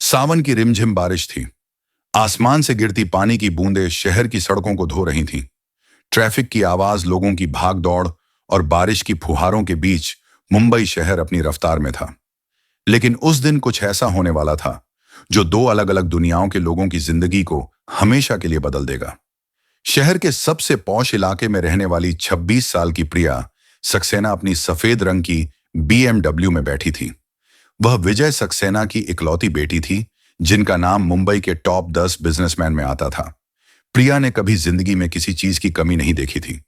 सावन की रिमझिम बारिश थी। आसमान से गिरती पानी की बूंदें शहर की सड़कों को धो रही थीं। ट्रैफिक की आवाज, लोगों की भाग दौड़ और बारिश की फुहारों के बीच मुंबई शहर अपनी रफ्तार में था। लेकिन उस दिन कुछ ऐसा होने वाला था जो दो अलग अलग दुनियाओं के लोगों की जिंदगी को हमेशा के लिए बदल देगा। शहर के सबसे पॉश इलाके में रहने वाली 26 साल की प्रिया सक्सेना अपनी सफेद रंग की BMW में बैठी थी। वह विजय सक्सेना की इकलौती बेटी थी, जिनका नाम मुंबई के टॉप 10 बिजनेसमैन में आता था। प्रिया ने कभी जिंदगी में किसी चीज की कमी नहीं देखी थी।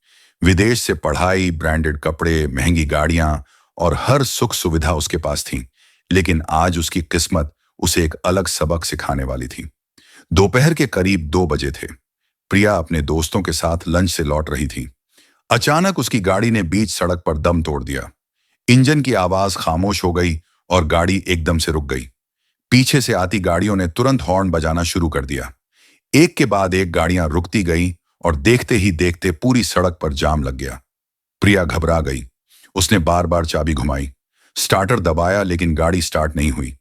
विदेश से पढ़ाई, ब्रांडेड कपड़े, महंगी गाड़ियां और हर सुख सुविधा उसके पास थी। लेकिन आज उसकी किस्मत उसे एक अलग सबक सिखाने वाली थी। दोपहर के करीब 2 बजे थे। प्रिया अपने दोस्तों के साथ लंच से लौट रही थी। अचानक उसकी गाड़ी ने बीच सड़क पर दम तोड़ दिया। इंजन की आवाज खामोश हो गई और गाड़ी एकदम से रुक गई। पीछे से आती गाड़ियों ने तुरंत हॉर्न बजाना शुरू कर दिया। एक के बाद एक गाड़ियां रुकती गई और देखते ही देखते पूरी सड़क पर जाम लग गया। प्रिया घबरा गई। उसने बार बार चाबी घुमाई, स्टार्टर दबाया, लेकिन गाड़ी स्टार्ट नहीं हुई।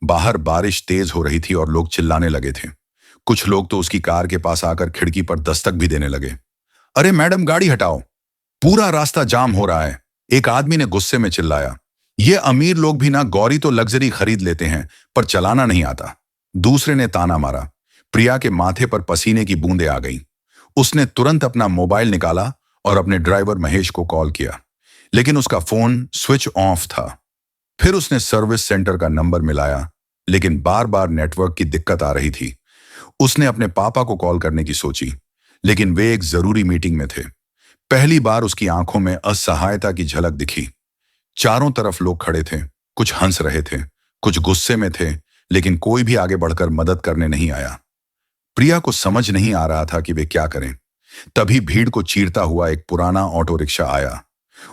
बाहर बारिश तेज हो रही थी और लोग चिल्लाने लगे थे। कुछ लोग तो उसकी कार के पास आकर खिड़की पर दस्तक भी देने लगे। अरे मैडम, गाड़ी हटाओ, पूरा रास्ता जाम हो रहा है, एक आदमी ने गुस्से में चिल्लाया। ये अमीर लोग भी ना गौरी तो लग्जरी खरीद लेते हैं, पर चलाना नहीं आता। दूसरे ने ताना मारा। प्रिया के माथे पर पसीने की बूंदें आ गईं। उसने तुरंत अपना मोबाइल निकाला और अपने ड्राइवर महेश को कॉल किया, लेकिन उसका फोन स्विच ऑफ था। फिर उसने सर्विस सेंटर का नंबर मिलाया, लेकिन बार बार नेटवर्क की दिक्कत आ रही थी। उसने अपने पापा को कॉल करने की सोची, लेकिन वे एक जरूरी मीटिंग में थे। पहली बार उसकी आंखों में असहायता की झलक दिखी। चारों तरफ लोग खड़े थे, कुछ हंस रहे थे, कुछ गुस्से में थे, लेकिन कोई भी आगे बढ़कर मदद करने नहीं आया। प्रिया को समझ नहीं आ रहा था कि वे क्या करें। तभी भीड़ को चीरता हुआ एक पुराना ऑटो रिक्शा आया।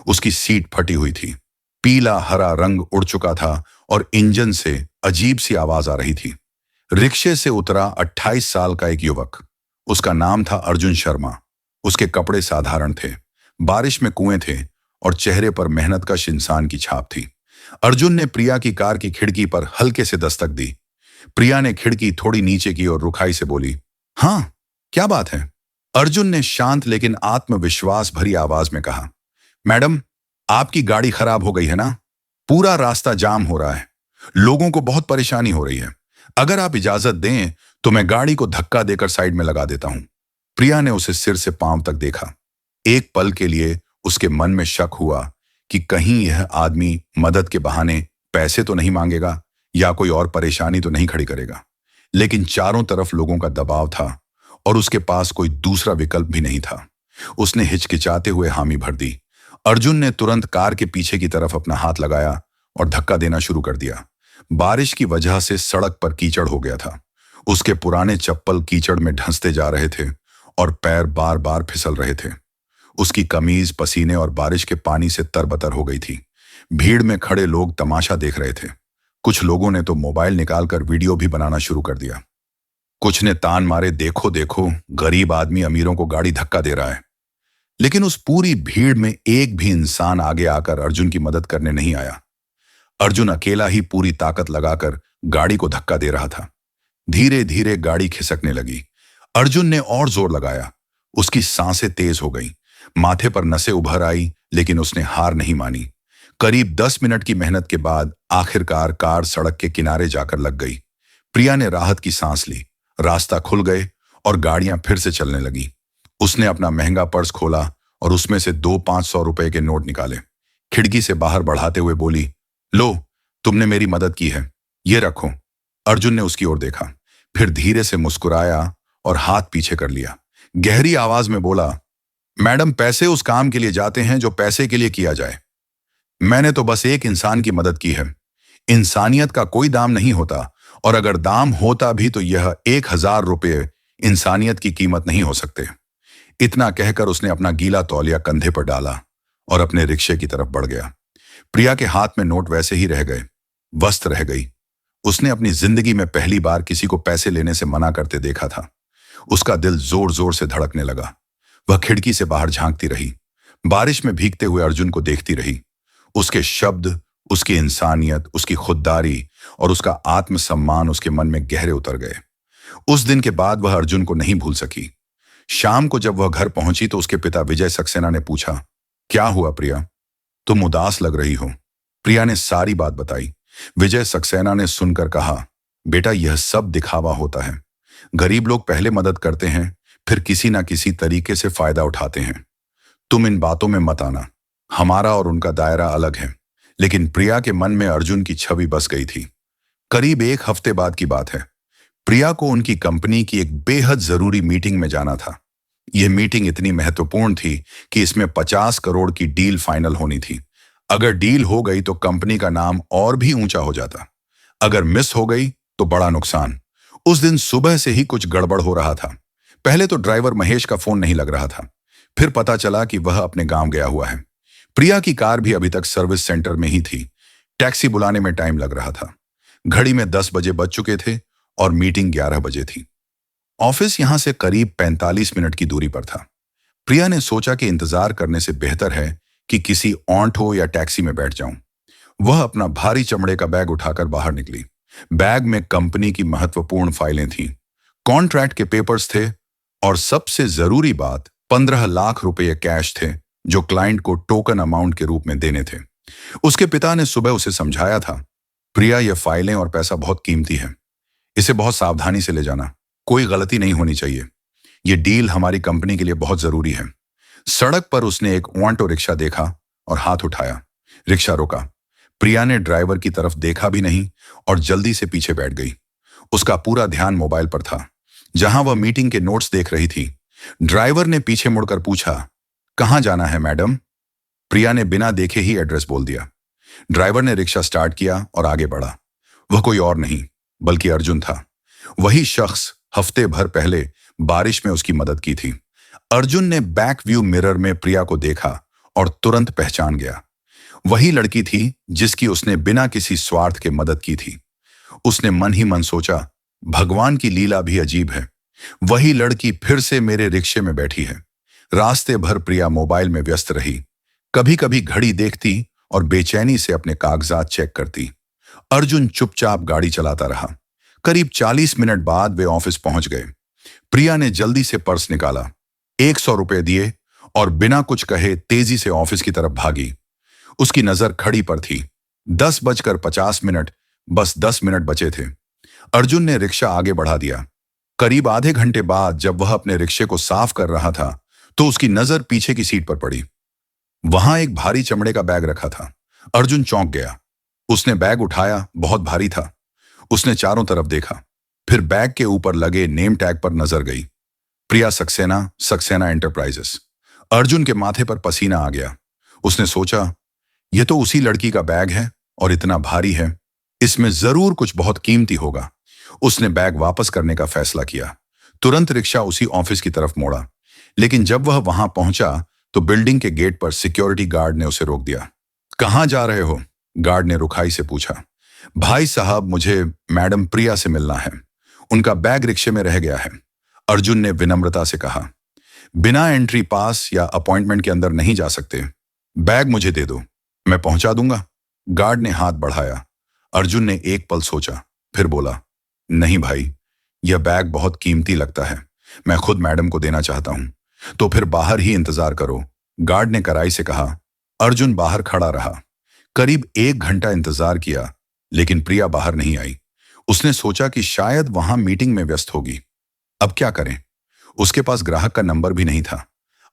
उसकी सीट फटी हुई थी, पीला हरा रंग उड़ चुका था और इंजन से अजीब सी आवाज आ रही थी। रिक्शे से उतरा 28 साल का एक युवक। उसका नाम था अर्जुन शर्मा। उसके कपड़े साधारण थे, बारिश में कुएं थे और चेहरे पर मेहनत का इंसान की छाप थी। अर्जुन ने प्रिया की कार की खिड़की पर हल्के से दस्तक दी। प्रिया ने खिड़की थोड़ी नीचे की और रुखाई से बोली, हाँ, क्या बात है? अर्जुन ने शांत लेकिन आत्मविश्वास भरी आवाज में कहा, मैडम, आपकी गाड़ी खराब हो गई है ना? पूरा रास्ता जाम हो रहा है, लोगों को बहुत परेशानी हो रही है। अगर आप इजाजत दें तो मैं गाड़ी को धक्का देकर साइड में लगा देता हूं। प्रिया ने उसे सिर से पांव तक देखा। एक पल के लिए उसके मन में शक हुआ कि कहीं यह आदमी मदद के बहाने पैसे तो नहीं मांगेगा या कोई और परेशानी तो नहीं खड़ी करेगा। लेकिन चारों तरफ लोगों का दबाव था और उसके पास कोई दूसरा विकल्प भी नहीं था। उसने हिचकिचाते हुए हामी भर दी। अर्जुन ने तुरंत कार के पीछे की तरफ अपना हाथ लगाया और धक्का देना शुरू कर दिया। बारिश की वजह से सड़क पर कीचड़ हो गया था। उसके पुराने चप्पल कीचड़ में ढंसते जा रहे थे और पैर बार बार फिसल रहे थे। उसकी कमीज पसीने और बारिश के पानी से तरबतर हो गई थी। भीड़ में खड़े लोग तमाशा देख रहे थे। कुछ लोगों ने तो मोबाइल निकालकर वीडियो भी बनाना शुरू कर दिया। कुछ ने तान मारे, देखो देखो, गरीब आदमी अमीरों को गाड़ी धक्का दे रहा है। लेकिन उस पूरी भीड़ में एक भी इंसान आगे आकर अर्जुन की मदद करने नहीं आया। अर्जुन अकेला ही पूरी ताकत लगाकर गाड़ी को धक्का दे रहा था। धीरे धीरे गाड़ी खिसकने लगी। अर्जुन ने और जोर लगाया। उसकी सांसें तेज हो गईं, माथे पर नसें उभर आई, लेकिन उसने हार नहीं मानी। करीब 10 मिनट की मेहनत के बाद आखिरकार कार सड़क के किनारे जाकर लग गई। प्रिया ने राहत की सांस ली। रास्ता खुल गए और गाड़ियां फिर से चलने लगी। उसने अपना महंगा पर्स खोला और उसमें से 2 500 रुपए के नोट निकाले। खिड़की से बाहर बढ़ाते हुए बोली, लो, तुमने मेरी मदद की है, ये रखो। अर्जुन ने उसकी ओर देखा, फिर धीरे से मुस्कुराया और हाथ पीछे कर लिया। गहरी आवाज में बोला, मैडम, पैसे उस काम के लिए जाते हैं जो पैसे के लिए किया जाए। मैंने तो बस एक इंसान की मदद की है। इंसानियत का कोई दाम नहीं होता, और अगर दाम होता भी तो यह 1000 रुपये इंसानियत की कीमत नहीं हो सकते। इतना कहकर उसने अपना गीला तौलिया कंधे पर डाला और अपने रिक्शे की तरफ बढ़ गया। प्रिया के हाथ में नोट वैसे ही रह गए, वस्त रह गई। उसने अपनी जिंदगी में पहली बार किसी को पैसे लेने से मना करते देखा था। उसका दिल जोर जोर से धड़कने लगा। वह खिड़की से बाहर झांकती रही, बारिश में भीगते हुए अर्जुन को देखती रही। उसके शब्द, उसकी इंसानियत, उसकी खुददारी और उसका आत्मसम्मान उसके मन में गहरे उतर गए। उस दिन के बाद वह अर्जुन को नहीं भूल सकी। शाम को जब वह घर पहुंची तो उसके पिता विजय सक्सेना ने पूछा, क्या हुआ प्रिया, तुम उदास लग रही हो। प्रिया ने सारी बात बताई। विजय सक्सेना ने सुनकर कहा, बेटा यह सब दिखावा होता है। गरीब लोग पहले मदद करते हैं, फिर किसी ना किसी तरीके से फायदा उठाते हैं। तुम इन बातों में मत आना। हमारा और उनका दायरा अलग है। लेकिन प्रिया के मन में अर्जुन की छवि बस गई थी। करीब एक हफ्ते बाद की बात है। प्रिया को उनकी कंपनी की एक बेहद जरूरी मीटिंग में जाना था। यह मीटिंग इतनी महत्वपूर्ण थी कि इसमें 50 करोड़ की डील फाइनल होनी थी। अगर डील हो गई तो कंपनी का नाम और भी ऊंचा हो जाता। अगर मिस हो गई तो बड़ा नुकसान। उस दिन सुबह से ही कुछ गड़बड़ हो रहा था। पहले तो ड्राइवर महेश का फोन नहीं लग रहा था। फिर पता चला कि वह अपने गांव गया हुआ है। प्रिया की कार भी अभी तक सर्विस सेंटर में ही थी। टैक्सी बुलाने में टाइम लग रहा था। घड़ी में 10 बजे बज चुके थे और मीटिंग 11 बजे थी। ऑफिस यहां से करीब 45 मिनट की दूरी पर था। प्रिया ने सोचा कि इंतजार करने से बेहतर है कि किसी ऑटो या टैक्सी में बैठ जाऊं। वह अपना भारी चमड़े का बैग उठाकर बाहर निकली। बैग में कंपनी की महत्वपूर्ण फाइलें थीं, कॉन्ट्रैक्ट के पेपर्स थे और सबसे जरूरी बात 15 लाख रुपए कैश थे जो क्लाइंट को टोकन अमाउंट के रूप में देने थे। उसके पिता ने सुबह उसे समझाया था, प्रिया यह फाइलें और पैसा बहुत कीमती है। इसे बहुत सावधानी से ले जाना। कोई गलती नहीं होनी चाहिए। यह डील हमारी कंपनी के लिए बहुत जरूरी है। सड़क पर उसने एक ऑटो रिक्शा देखा और हाथ उठाया। रिक्शा रुका। प्रिया ने ड्राइवर की तरफ देखा भी नहीं और जल्दी से पीछे बैठ गई। उसका पूरा ध्यान मोबाइल पर था, जहां वह मीटिंग के नोट्स देख रही थी। ड्राइवर ने पीछे मुड़कर पूछा, कहां जाना है मैडम? प्रिया ने बिना देखे ही एड्रेस बोल दिया। ड्राइवर ने रिक्शा स्टार्ट किया और आगे बढ़ा। वह कोई और नहीं बल्कि अर्जुन था। वही शख्स हफ्ते भर पहले बारिश में उसकी मदद की थी। अर्जुन ने बैक व्यू मिरर में प्रिया को देखा और तुरंत पहचान गया। वही लड़की थी जिसकी उसने बिना किसी स्वार्थ के मदद की थी। उसने मन ही मन सोचा, भगवान की लीला भी अजीब है। वही लड़की फिर से मेरे रिक्शे में बैठी है। रास्ते भर प्रिया मोबाइल में व्यस्त रही। कभी कभी घड़ी देखती और बेचैनी से अपने कागजात चेक करती। अर्जुन चुपचाप गाड़ी चलाता रहा। करीब 40 मिनट बाद वे ऑफिस पहुंच गए। प्रिया ने जल्दी से पर्स निकाला, 100 रुपए दिए और बिना कुछ कहे तेजी से ऑफिस की तरफ भागी। उसकी नजर खड़ी पर थी। 10:50, बस 10 मिनट बचे थे। अर्जुन ने रिक्शा आगे बढ़ा दिया। करीब आधे घंटे बाद जब वह अपने रिक्शे को साफ कर रहा था तो उसकी नजर पीछे की सीट पर पड़ी। वहां एक भारी चमड़े का बैग रखा था। अर्जुन चौंक गया। उसने बैग उठाया, बहुत भारी था। उसने चारों तरफ देखा, फिर बैग के ऊपर लगे नेम टैग पर नजर गई, प्रिया सक्सेना, सक्सेना एंटरप्राइजेस। अर्जुन के माथे पर पसीना आ गया। उसने सोचा, यह तो उसी लड़की का बैग है और इतना भारी है, इसमें जरूर कुछ बहुत कीमती होगा। उसने बैग वापस करने का फैसला किया। तुरंत रिक्शा उसी ऑफिस की तरफ मोड़ा। लेकिन जब वह वहां पहुंचा तो बिल्डिंग के गेट पर सिक्योरिटी गार्ड ने उसे रोक दिया। कहां जा रहे हो? गार्ड ने रुखाई से पूछा। भाई साहब, मुझे मैडम प्रिया से मिलना है। उनका बैग रिक्शे में रह गया है, अर्जुन ने विनम्रता से कहा। बिना एंट्री पास या अपॉइंटमेंट के अंदर नहीं जा सकते। बैग मुझे दे दो, मैं पहुंचा दूंगा। गार्ड ने हाथ बढ़ाया। अर्जुन ने एक पल सोचा, फिर बोला, नहीं भाई, यह बैग बहुत कीमती लगता है। मैं खुद मैडम को देना चाहता हूं। तो फिर बाहर ही इंतजार करो, गार्ड ने कड़ाई से कहा। अर्जुन बाहर खड़ा रहा। करीब 1 घंटा इंतजार किया, लेकिन प्रिया बाहर नहीं आई। उसने सोचा कि शायद वहां मीटिंग में व्यस्त होगी। अब क्या करें? उसके पास ग्राहक का नंबर भी नहीं था।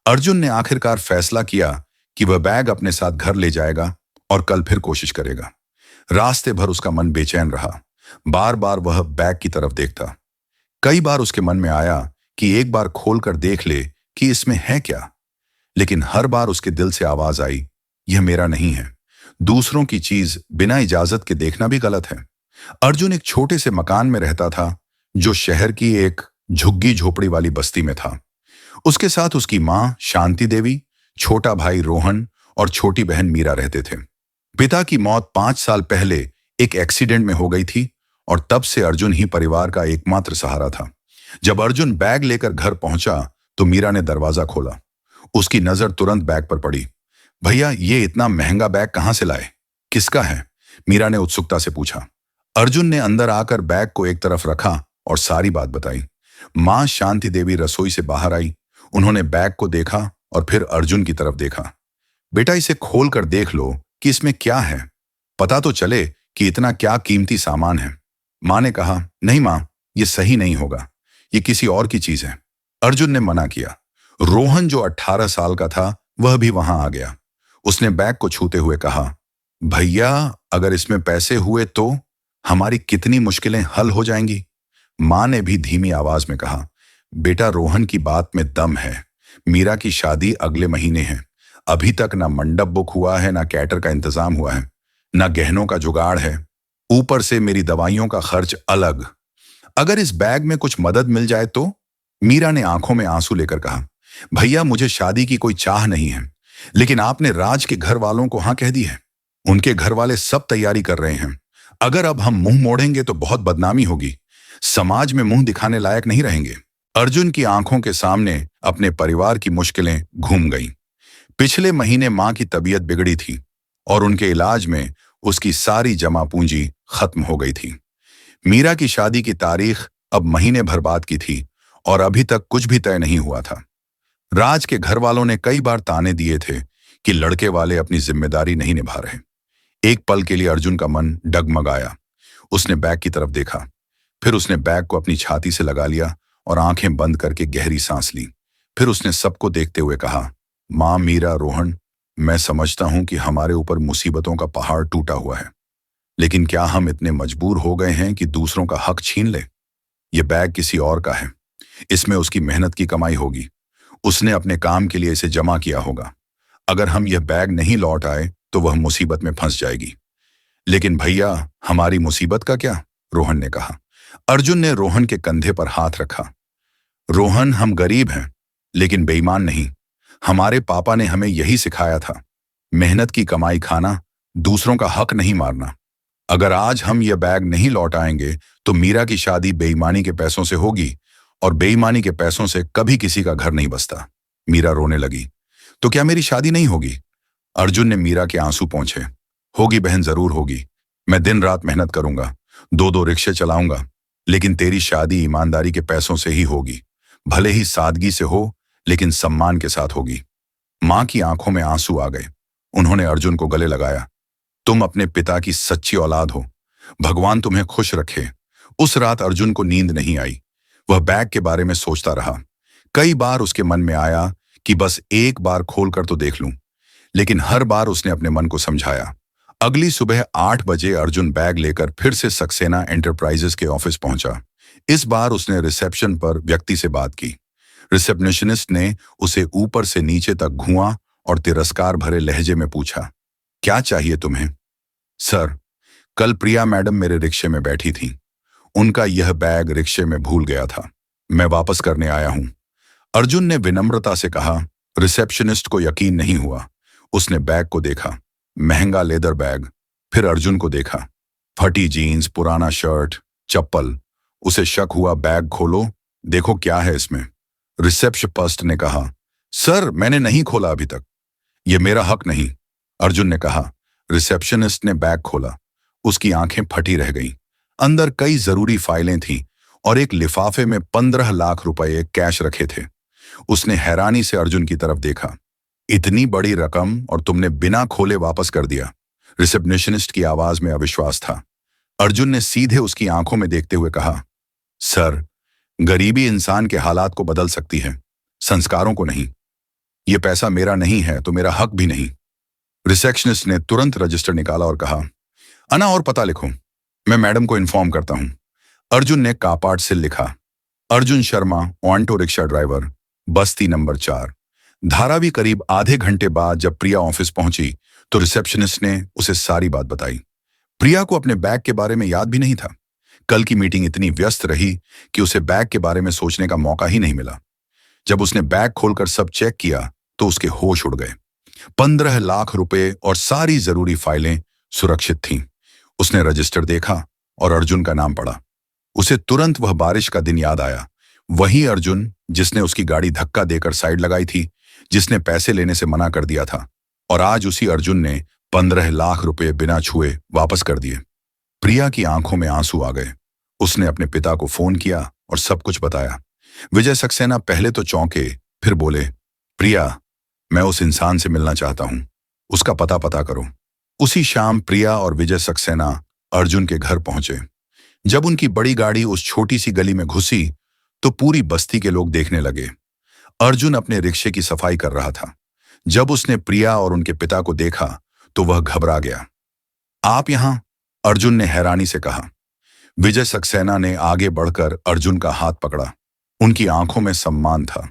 अर्जुन ने आखिरकार फैसला किया कि वह बैग अपने साथ घर ले जाएगा और कल फिर कोशिश करेगा। रास्ते भर उसका मन बेचैन रहा। बार बार वह बैग की तरफ देखता। कई बार उसके मन में आया कि एक बार खोलकर देख ले कि इसमें है क्या, लेकिन हर बार उसके दिल से आवाज आई, यह मेरा नहीं है। दूसरों की चीज बिना इजाजत के देखना भी गलत है। अर्जुन एक छोटे से मकान में रहता था जो शहर की एक झुग्गी झोपड़ी वाली बस्ती में था। उसके साथ उसकी मां शांति देवी, छोटा भाई रोहन और छोटी बहन मीरा रहते थे। पिता की मौत 5 साल पहले एक एक्सीडेंट में हो गई थी और तब से अर्जुन ही परिवार का एकमात्र सहारा था। जब अर्जुन बैग लेकर घर पहुंचा तो मीरा ने दरवाजा खोला। उसकी नजर तुरंत बैग पर पड़ी। भैया, ये इतना महंगा बैग कहां से लाए? किसका है? मीरा ने उत्सुकता से पूछा। अर्जुन ने अंदर आकर बैग को एक तरफ रखा और सारी बात बताई। मां शांति देवी रसोई से बाहर आई। उन्होंने बैग को देखा और फिर अर्जुन की तरफ देखा। बेटा, इसे खोल कर देख लो कि इसमें क्या है, पता तो चले कि इतना क्या कीमती सामान है। मां ने कहा, नहीं मां, ये सही नहीं होगा, ये किसी और की चीज है। अर्जुन ने मना किया। रोहन जो 18 साल का था वह भी वहां आ गया। उसने बैग को छूते हुए कहा, भैया, अगर इसमें पैसे हुए तो हमारी कितनी मुश्किलें हल हो जाएंगी। मां ने भी धीमी आवाज में कहा, बेटा, रोहन की बात में दम है। मीरा की शादी अगले महीने है। अभी तक ना मंडप बुक हुआ है, ना कैटर का इंतजाम हुआ है, ना गहनों का जुगाड़ है। ऊपर से मेरी दवाइयों का खर्च अलग। अगर इस बैग में कुछ मदद मिल जाए तो। मीरा ने आंखों में आंसू लेकर कहा, भैया, मुझे शादी की कोई चाह नहीं है, लेकिन आपने राज के घर वालों को हाँ कह दी है। उनके घर वाले सब तैयारी कर रहे हैं। अगर अब हम मुंह मोड़ेंगे तो बहुत बदनामी होगी, समाज में मुंह दिखाने लायक नहीं रहेंगे। अर्जुन की आंखों के सामने अपने परिवार की मुश्किलें घूम गईं। पिछले महीने मां की तबीयत बिगड़ी थी और उनके इलाज में उसकी सारी जमा पूंजी खत्म हो गई थी। मीरा की शादी की तारीख अब महीने भर बाद की थी और अभी तक कुछ भी तय नहीं हुआ था। राज के घर वालों ने कई बार ताने दिए थे कि लड़के वाले अपनी जिम्मेदारी नहीं निभा रहे। एक पल के लिए अर्जुन का मन डगमगाया। उसने बैग की तरफ देखा, फिर उसने बैग को अपनी छाती से लगा लिया और आंखें बंद करके गहरी सांस ली। फिर उसने सबको देखते हुए कहा, मां, मीरा, रोहन, मैं समझता हूं कि हमारे ऊपर मुसीबतों का पहाड़ टूटा हुआ है, लेकिन क्या हम इतने मजबूर हो गए हैं कि दूसरों का हक छीन ले? यह बैग किसी और का है। इसमें उसकी मेहनत की कमाई होगी। उसने अपने काम के लिए इसे जमा किया होगा। अगर हम यह बैग नहीं लौट आए तो वह मुसीबत में फंस जाएगी। लेकिन भैया, हमारी मुसीबत का क्या? रोहन ने कहा। अर्जुन ने रोहन के कंधे पर हाथ रखा। रोहन, हम गरीब हैं, लेकिन बेईमान नहीं। हमारे पापा ने हमें यही सिखाया था, मेहनत की कमाई खाना, दूसरों का हक नहीं मारना। अगर आज हम यह बैग नहीं लौट आएंगे तो मीरा की शादी बेईमानी के पैसों से होगी और बेईमानी के पैसों से कभी किसी का घर नहीं बसता। मीरा रोने लगी। तो क्या मेरी शादी नहीं होगी? अर्जुन ने मीरा के आंसू पोंछे। होगी बहन, जरूर होगी। मैं दिन रात मेहनत करूंगा, 2-2 रिक्शे चलाऊंगा, लेकिन तेरी शादी ईमानदारी के पैसों से ही होगी। भले ही सादगी से हो, लेकिन सम्मान के साथ होगी। मां की आंखों में आंसू आ गए। उन्होंने अर्जुन को गले लगाया। तुम अपने पिता की सच्ची औलाद हो। भगवान तुम्हें खुश रखे। उस रात अर्जुन को नींद नहीं आई। वह बैग के बारे में सोचता रहा। कई बार उसके मन में आया कि बस एक बार खोलकर तो देख लूं, लेकिन हर बार उसने अपने मन को समझाया। अगली सुबह 8 बजे अर्जुन बैग लेकर फिर से सक्सेना एंटरप्राइजेस के ऑफिस पहुंचा। इस बार उसने रिसेप्शन पर व्यक्ति से बात की। रिसेप्शनिस्ट ने उसे ऊपर से नीचे तक घुमा और तिरस्कार भरे लहजे में पूछा, क्या चाहिए तुम्हें? सर, कल प्रिया मैडम मेरे रिक्शे में बैठी थी। उनका यह बैग रिक्शे में भूल गया था। मैं वापस करने आया हूं। अर्जुन ने विनम्रता से कहा। रिसेप्शनिस्ट को यकीन नहीं हुआ। उसने बैग को देखा, महंगा लेदर बैग। फिर अर्जुन को देखा, फटी जीन्स, पुराना शर्ट, चप्पल। उसे शक हुआ। बैग खोलो, देखो क्या है इसमें। रिसेप्शनिस्ट ने कहा, सर, मैंने नहीं खोला अभी तक। यह मेरा हक नहीं, अर्जुन ने कहा। रिसेप्शनिस्ट ने बैग खोला। उसकी आंखें फटी रह गईं। अंदर कई जरूरी फाइलें थीं और एक लिफाफे में 15 लाख रुपए कैश रखे थे। उसने हैरानी से अर्जुन की तरफ देखा। इतनी बड़ी रकम और तुमने बिना खोले वापस कर दिया? रिसेप्शनिस्ट की आवाज में अविश्वास था। अर्जुन ने सीधे उसकी आंखों में देखते हुए कहा, सर, गरीबी इंसान के हालात को बदल सकती है, संस्कारों को नहीं। यह पैसा मेरा नहीं है तो मेरा हक भी नहीं। रिसेप्शनिस्ट ने तुरंत रजिस्टर निकाला और कहा, अन्ना और पता लिखो, मैं मैडम को इन्फॉर्म करता हूं। अर्जुन ने कापाट से लिखा, Arjun Sharma, auto rickshaw driver, बस्ती नंबर 4। धारावी करीब आधे घंटे बाद जब प्रिया ऑफिस पहुंची तो रिसेप्शनिस्ट ने उसे सारी बात बताई। प्रिया को अपने बैग के बारे में याद भी नहीं था। कल की मीटिंग इतनी व्यस्त रही कि उसे बैग के बारे में सोचने का मौका ही नहीं मिला। जब उसने बैग खोलकर सब चेक किया तो उसके होश उड़ गए। 15 लाख रुपए और सारी जरूरी फाइलें सुरक्षित थीं। उसने रजिस्टर देखा और अर्जुन का नाम पढ़ा। उसे तुरंत वह बारिश का दिन याद आया। वही अर्जुन जिसने उसकी गाड़ी धक्का देकर साइड लगाई थी, जिसने पैसे लेने से मना कर दिया था, और आज उसी अर्जुन ने 15 लाख रुपए बिना छुए वापस कर दिए। प्रिया की आंखों में आंसू आ गए। उसने अपने पिता को फोन किया और सब कुछ बताया। विजय सक्सेना पहले तो चौंके, फिर बोले, प्रिया, मैं उस इंसान से मिलना चाहता हूं, उसका पता पता करो। उसी शाम प्रिया और विजय सक्सेना अर्जुन के घर पहुंचे। जब उनकी बड़ी गाड़ी उस छोटी सी गली में घुसी तो पूरी बस्ती के लोग देखने लगे। अर्जुन अपने रिक्शे की सफाई कर रहा था। जब उसने प्रिया और उनके पिता को देखा तो वह घबरा गया। आप यहां? अर्जुन ने हैरानी से कहा। विजय सक्सेना ने आगे बढ़कर अर्जुन का हाथ पकड़ा। उनकी आंखों में सम्मान था।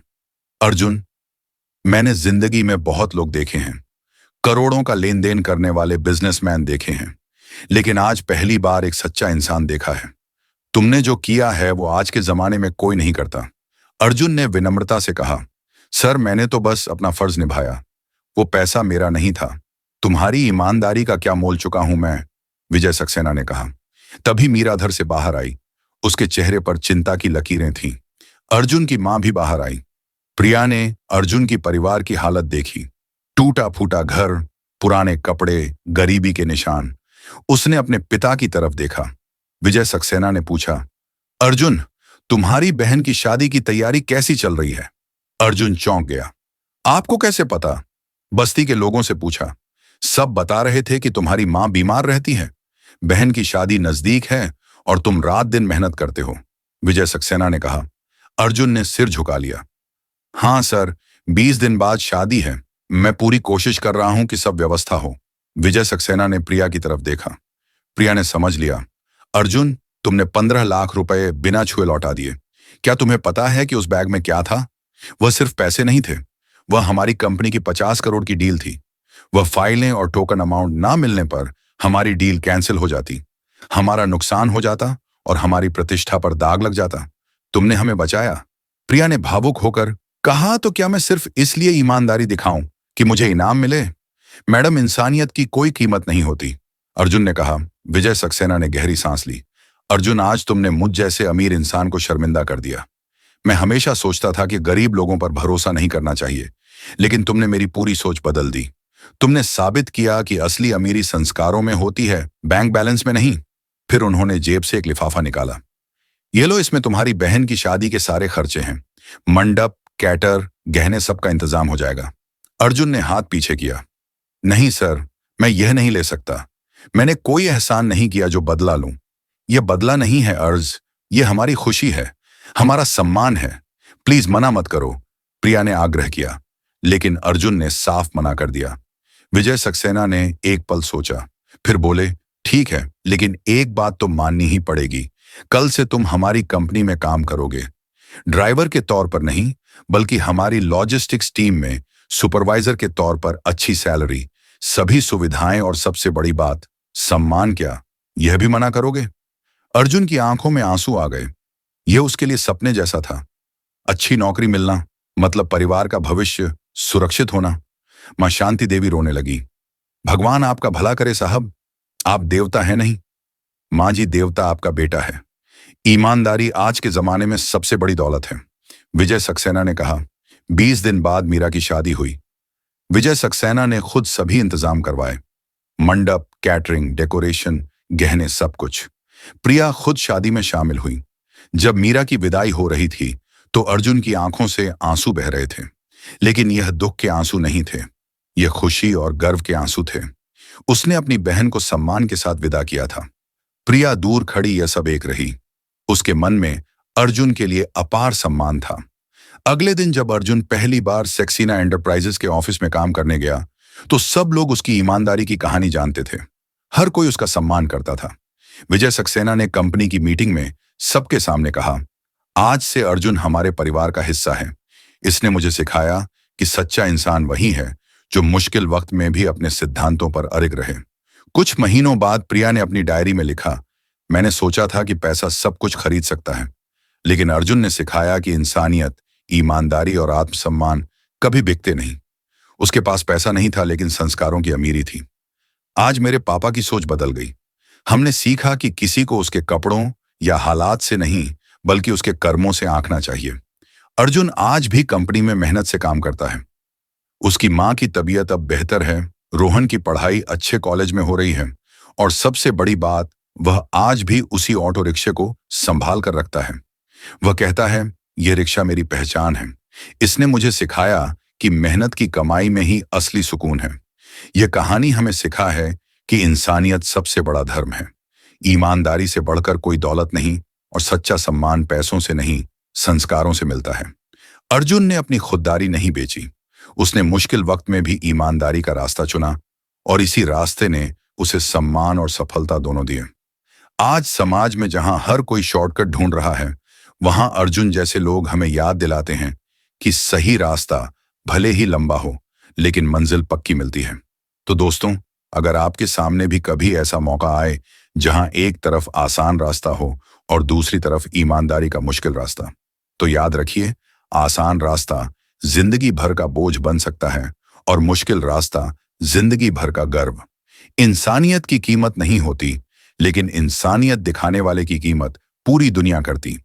अर्जुन, मैंने जिंदगी में बहुत लोग देखे हैं, करोड़ों का लेन देन करने वाले बिजनेसमैन देखे हैं, लेकिन आज पहली बार एक सच्चा इंसान देखा है। तुमने जो किया है वो आज के जमाने में कोई नहीं करता। अर्जुन ने विनम्रता से कहा, सर, मैंने तो बस अपना फर्ज निभाया। वो पैसा मेरा नहीं था। तुम्हारी ईमानदारी का क्या मोल चुका हूं मैं? विजय सक्सेना ने कहा। तभी मीरा घर से बाहर आई। उसके चेहरे पर चिंता की लकीरें थीं। अर्जुन की मां भी बाहर आई। प्रिया ने अर्जुन की परिवार की हालत देखी। टूटा फूटा घर, पुराने कपड़े, गरीबी के निशान। उसने अपने पिता की तरफ देखा। विजय सक्सेना ने पूछा, अर्जुन, तुम्हारी बहन की शादी की तैयारी कैसी चल रही है? अर्जुन चौंक गया। आपको कैसे पता? बस्ती के लोगों से पूछा। सब बता रहे थे कि तुम्हारी मां बीमार रहती है, बहन की शादी नजदीक है और तुम रात दिन मेहनत करते हो, विजय सक्सेना ने कहा। अर्जुन ने सिर झुका लिया। हाँ सर, 20 दिन बाद शादी है। मैं पूरी कोशिश कर रहा हूं कि सब व्यवस्था हो। विजय सक्सेना ने प्रिया की तरफ देखा। प्रिया ने समझ लिया। अर्जुन, तुमने 15 लाख रुपए बिना छुए लौटा दिए। क्या तुम्हें पता है कि उस बैग में क्या था? वह सिर्फ पैसे नहीं थे, वह हमारी कंपनी की 50 करोड़ की डील थी। वह फाइलें और टोकन अमाउंट ना मिलने पर हमारी डील कैंसिल हो जाती, हमारा नुकसान हो जाता और हमारी प्रतिष्ठा पर दाग लग जाता। तुमने हमें बचाया। प्रिया ने भावुक होकर कहा, तो क्या मैं सिर्फ इसलिए ईमानदारी दिखाऊं कि मुझे इनाम मिले? मैडम, इंसानियत की कोई कीमत नहीं होती, अर्जुन ने कहा। विजय सक्सेना ने गहरी सांस ली। अर्जुन, आज तुमने मुझ जैसे अमीर इंसान को शर्मिंदा कर दिया। मैं हमेशा सोचता था कि गरीब लोगों पर भरोसा नहीं करना चाहिए, लेकिन तुमने मेरी पूरी सोच बदल दी। तुमने साबित किया कि असली अमीरी संस्कारों में होती है, बैंक बैलेंस में नहीं। फिर उन्होंने जेब से एक लिफाफा निकाला। ये लो, इसमें तुम्हारी बहन की शादी के सारे खर्चे हैं। मंडप, कैटर, गहने, सबका इंतजाम हो जाएगा। अर्जुन ने हाथ पीछे किया। नहीं सर, मैं यह नहीं ले सकता। मैंने कोई एहसान नहीं किया जो बदला लूं। यह बदला नहीं है अर्ज, ये हमारी खुशी है, हमारा सम्मान है। प्लीज मना मत करो, प्रिया ने आग्रह किया। लेकिन अर्जुन ने साफ मना कर दिया। विजय सक्सेना ने एक पल सोचा, फिर बोले, ठीक है, लेकिन एक बात तो माननी ही पड़ेगी। कल से तुम हमारी कंपनी में काम करोगे, ड्राइवर के तौर पर नहीं, बल्कि हमारी लॉजिस्टिक्स टीम में सुपरवाइजर के तौर पर। अच्छी सैलरी, सभी सुविधाएं और सबसे बड़ी बात, सम्मान। क्या यह भी मना करोगे? अर्जुन की आंखों में आंसू आ गए। यह उसके लिए सपने जैसा था। अच्छी नौकरी मिलना मतलब परिवार का भविष्य सुरक्षित होना। मां शांति देवी रोने लगी। भगवान आपका भला करे साहब, आप देवता हैं नहीं। मां जी, देवता आपका बेटा है। ईमानदारी आज के जमाने में सबसे बड़ी दौलत है, विजय सक्सेना ने कहा। 20 दिन बाद मीरा की शादी हुई। विजय सक्सेना ने खुद सभी इंतजाम करवाए, मंडप, कैटरिंग, डेकोरेशन, गहने, सब कुछ। प्रिया खुद शादी में शामिल हुई। जब मीरा की विदाई हो रही थी तो अर्जुन की आंखों से आंसू बह रहे थे, लेकिन यह दुख के आंसू नहीं थे, यह खुशी और गर्व के आंसू थे। उसने अपनी बहन को सम्मान के साथ विदा किया था। प्रिया दूर खड़ी यह सब एक रही। उसके मन में अर्जुन के लिए अपार सम्मान था। अगले दिन जब अर्जुन पहली बार सक्सेना एंटरप्राइजेस के ऑफिस में काम करने गया तो सब लोग उसकी ईमानदारी की कहानी जानते थे। हर कोई उसका सम्मान करता था। विजय सक्सेना ने कंपनी की मीटिंग में सबके सामने कहा, आज से अर्जुन हमारे परिवार का हिस्सा है। इसने मुझे सिखाया कि सच्चा इंसान वही है जो मुश्किल वक्त में भी अपने सिद्धांतों पर अड़िग रहे। कुछ महीनों बाद प्रिया ने अपनी डायरी में लिखा, मैंने सोचा था कि पैसा सब कुछ खरीद सकता है, लेकिन अर्जुन ने सिखाया कि इंसानियत, ईमानदारी और आत्मसम्मान कभी बिकते नहीं। उसके पास पैसा नहीं था, लेकिन संस्कारों की अमीरी थी। आज मेरे पापा की सोच बदल गई। हमने सीखा कि किसी को उसके कपड़ों या हालात से नहीं, बल्कि उसके कर्मों से आंकना चाहिए। अर्जुन आज भी कंपनी में मेहनत से काम करता है। उसकी मां की तबीयत अब बेहतर है, रोहन की पढ़ाई अच्छे कॉलेज में हो रही है, और सबसे बड़ी बात, वह आज भी उसी ऑटो रिक्शे को संभाल कर रखता है। वह कहता है, यह रिक्शा मेरी पहचान है। इसने मुझे सिखाया कि मेहनत की कमाई में ही असली सुकून है। यह कहानी हमें सिखा है कि इंसानियत सबसे बड़ा धर्म है। ईमानदारी से बढ़कर कोई दौलत नहीं और सच्चा सम्मान पैसों से नहीं, संस्कारों से मिलता है। अर्जुन ने अपनी खुददारी नहीं बेची। उसने मुश्किल वक्त में भी ईमानदारी का रास्ता चुना और इसी रास्ते ने उसे सम्मान और सफलता दोनों दिए। आज समाज में जहां हर कोई शॉर्टकट ढूंढ रहा है, वहां अर्जुन जैसे लोग हमें याद दिलाते हैं कि सही रास्ता भले ही लंबा हो, लेकिन मंजिल पक्की मिलती है। तो दोस्तों, अगर आपके सामने भी कभी ऐसा मौका आए जहां एक तरफ आसान रास्ता हो और दूसरी तरफ ईमानदारी का मुश्किल रास्ता, तो याद रखिए, आसान रास्ता जिंदगी भर का बोझ बन सकता है और मुश्किल रास्ता जिंदगी भर का गर्व। इंसानियत की कीमत नहीं होती, लेकिन इंसानियत दिखाने वाले की कीमत पूरी दुनिया करती।